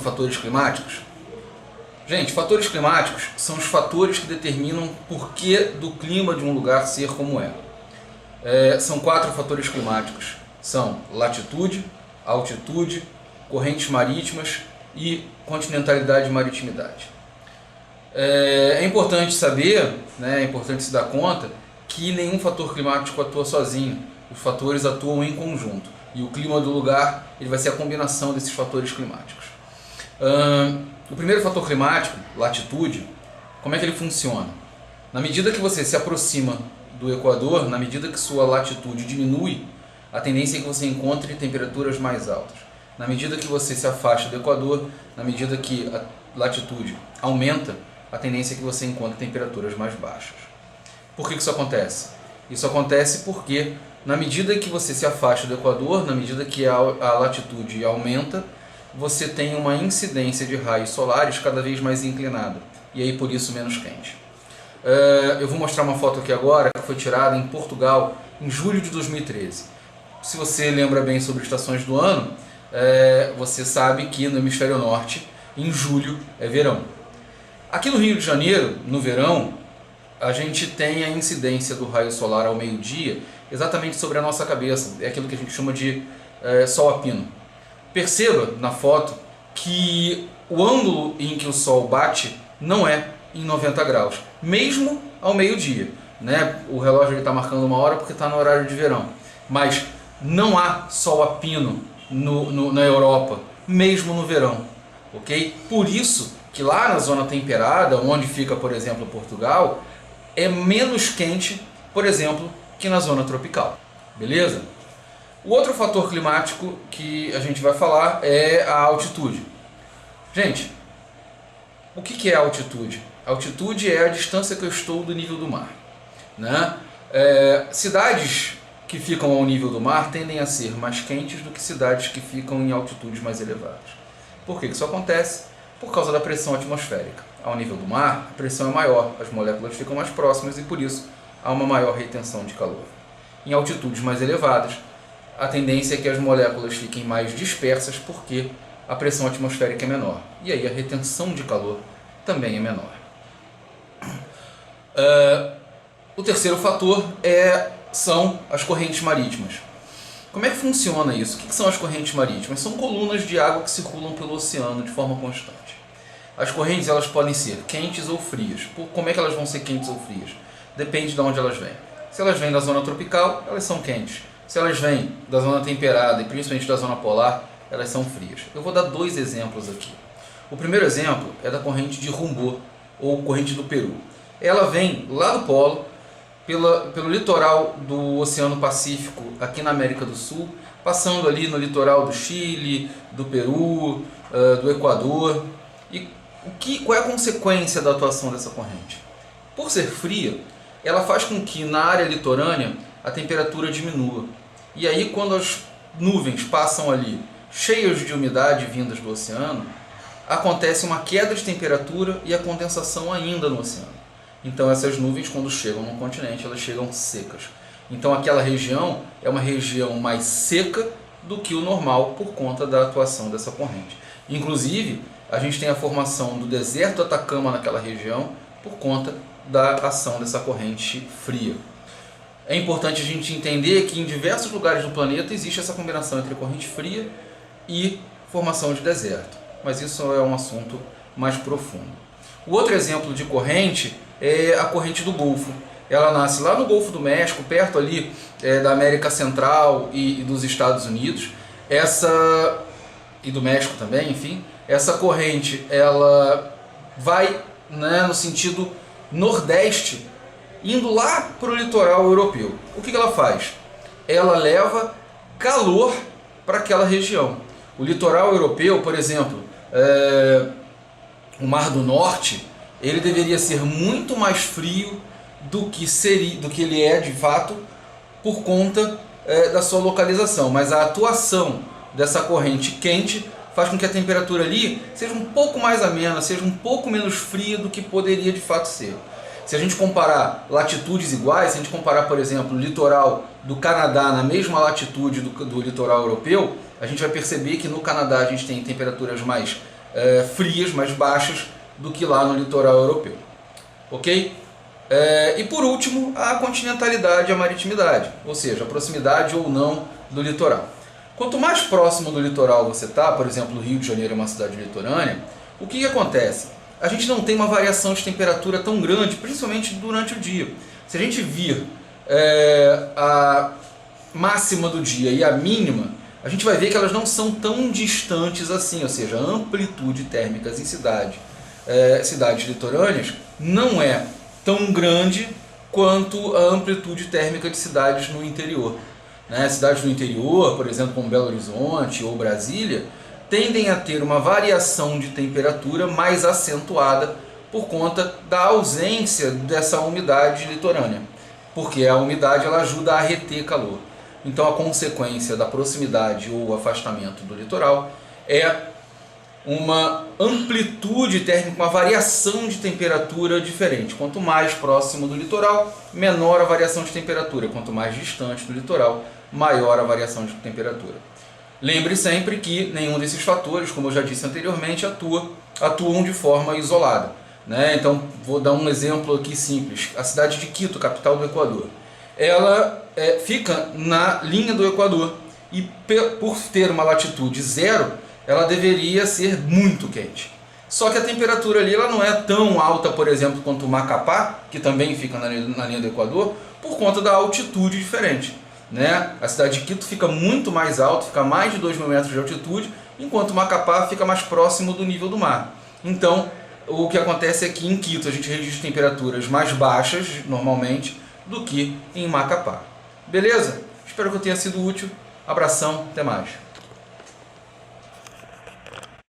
fatores climáticos? Gente, fatores climáticos são os fatores que determinam o porquê do clima de um lugar ser como é. São 4 fatores climáticos. São latitude, altitude, correntes marítimas e continentalidade e maritimidade. É importante saber, é importante se dar conta que nenhum fator climático atua sozinho. Os fatores atuam em conjunto. E o clima do lugar ele vai ser a combinação desses fatores climáticos. O primeiro fator climático, latitude, como é que ele funciona? Na medida que você se aproxima do Equador, na medida que sua latitude diminui, a tendência é que você encontre temperaturas mais altas. Na medida que você se afasta do Equador, na medida que a latitude aumenta, a tendência é que você encontre temperaturas mais baixas. Por que isso acontece? Isso acontece porque, na medida que você se afasta do Equador, na medida que a latitude aumenta, você tem uma incidência de raios solares cada vez mais inclinada, e aí por isso menos quente. Eu vou mostrar uma foto aqui agora, que foi tirada em Portugal em julho de 2013. Se você lembra bem sobre estações do ano, você sabe que no hemisfério norte, em julho, é verão. Aqui no Rio de Janeiro, no verão, a gente tem a incidência do raio solar ao meio-dia exatamente sobre a nossa cabeça. É aquilo que a gente chama de sol a pino. Perceba na foto que o ângulo em que o sol bate não é em 90 graus, mesmo ao meio-dia. O relógio está marcando 1 hora porque está no horário de verão. Mas não há sol a pino na Europa, mesmo no verão. Okay? Por isso que lá na zona temperada, onde fica, por exemplo, Portugal, é menos quente, por exemplo, que na zona tropical. Beleza? O outro fator climático que a gente vai falar é a altitude. Gente, o que é a altitude? A altitude é a distância que eu estou do nível do mar. Cidades que ficam ao nível do mar tendem a ser mais quentes do que cidades que ficam em altitudes mais elevadas. Por que isso acontece? Por causa da pressão atmosférica. Ao nível do mar, a pressão é maior, as moléculas ficam mais próximas e por isso há uma maior retenção de calor. Em altitudes mais elevadas, a tendência é que as moléculas fiquem mais dispersas porque a pressão atmosférica é menor. E aí a retenção de calor também é menor. O terceiro fator são as correntes marítimas. Como é que funciona isso? O que são as correntes marítimas? São colunas de água que circulam pelo oceano de forma constante. As correntes elas podem ser quentes ou frias. Como é que elas vão ser quentes ou frias? Depende de onde elas vêm. Se elas vêm da zona tropical, elas são quentes. Se elas vêm da zona temperada e principalmente da zona polar, elas são frias. Eu vou dar 2 exemplos aqui. O primeiro exemplo é da corrente de Rumbo, ou corrente do Peru. Ela vem lá do polo, pelo litoral do Oceano Pacífico, aqui na América do Sul, passando ali no litoral do Chile, do Peru, do Equador. E qual é a consequência da atuação dessa corrente? Por ser fria, ela faz com que na área litorânea a temperatura diminua. E aí quando as nuvens passam ali cheias de umidade vindas do oceano, acontece uma queda de temperatura e a condensação ainda no oceano. Então essas nuvens, quando chegam no continente, elas chegam secas. Então aquela região é uma região mais seca do que o normal por conta da atuação dessa corrente. Inclusive, a gente tem a formação do deserto do Atacama naquela região por conta da ação dessa corrente fria. É importante a gente entender que em diversos lugares do planeta existe essa combinação entre corrente fria e formação de deserto. Mas isso é um assunto mais profundo. O outro exemplo de corrente é a corrente do Golfo. Ela nasce lá no Golfo do México, perto ali da América Central e dos Estados Unidos. E do México também, enfim. Essa corrente ela vai no sentido nordeste, indo lá para o litoral europeu. O que ela faz? Ela leva calor para aquela região. O litoral europeu, por exemplo, o Mar do Norte, ele deveria ser muito mais frio do que ele é de fato por conta da sua localização. Mas a atuação dessa corrente quente faz com que a temperatura ali seja um pouco mais amena, seja um pouco menos fria do que poderia de fato ser. Se a gente comparar latitudes iguais, se a gente comparar, por exemplo, o litoral do Canadá na mesma latitude do litoral europeu, a gente vai perceber que no Canadá a gente tem temperaturas mais frias, mais baixas do que lá no litoral europeu. Ok? E por último, a continentalidade e a maritimidade, ou seja, a proximidade ou não do litoral. Quanto mais próximo do litoral você está, por exemplo, o Rio de Janeiro é uma cidade litorânea, o que acontece? A gente não tem uma variação de temperatura tão grande, principalmente durante o dia. Se a gente vir a máxima do dia e a mínima, a gente vai ver que elas não são tão distantes assim, ou seja, a amplitude térmicas em cidades litorâneas não é tão grande quanto a amplitude térmica de cidades no interior. Cidades do interior, por exemplo, como Belo Horizonte ou Brasília, tendem a ter uma variação de temperatura mais acentuada por conta da ausência dessa umidade litorânea, porque a umidade ela ajuda a reter calor. Então a consequência da proximidade ou afastamento do litoral é uma amplitude térmica, uma variação de temperatura diferente. Quanto mais próximo do litoral, menor a variação de temperatura. Quanto mais distante do litoral, maior a variação de temperatura. Lembre sempre que nenhum desses fatores, como eu já disse anteriormente, atuam de forma isolada. Então, vou dar um exemplo aqui simples. A cidade de Quito, capital do Equador, ela fica na linha do Equador e por ter uma latitude zero, ela deveria ser muito quente. Só que a temperatura ali ela não é tão alta, por exemplo, quanto o Macapá, que também fica na linha do Equador, por conta da altitude diferente. A cidade de Quito fica muito mais alta, fica a mais de 2.000 metros de altitude, enquanto o Macapá fica mais próximo do nível do mar. Então, o que acontece é que em Quito a gente registra temperaturas mais baixas, normalmente, do que em Macapá. Beleza? Espero que eu tenha sido útil. Abração, até mais.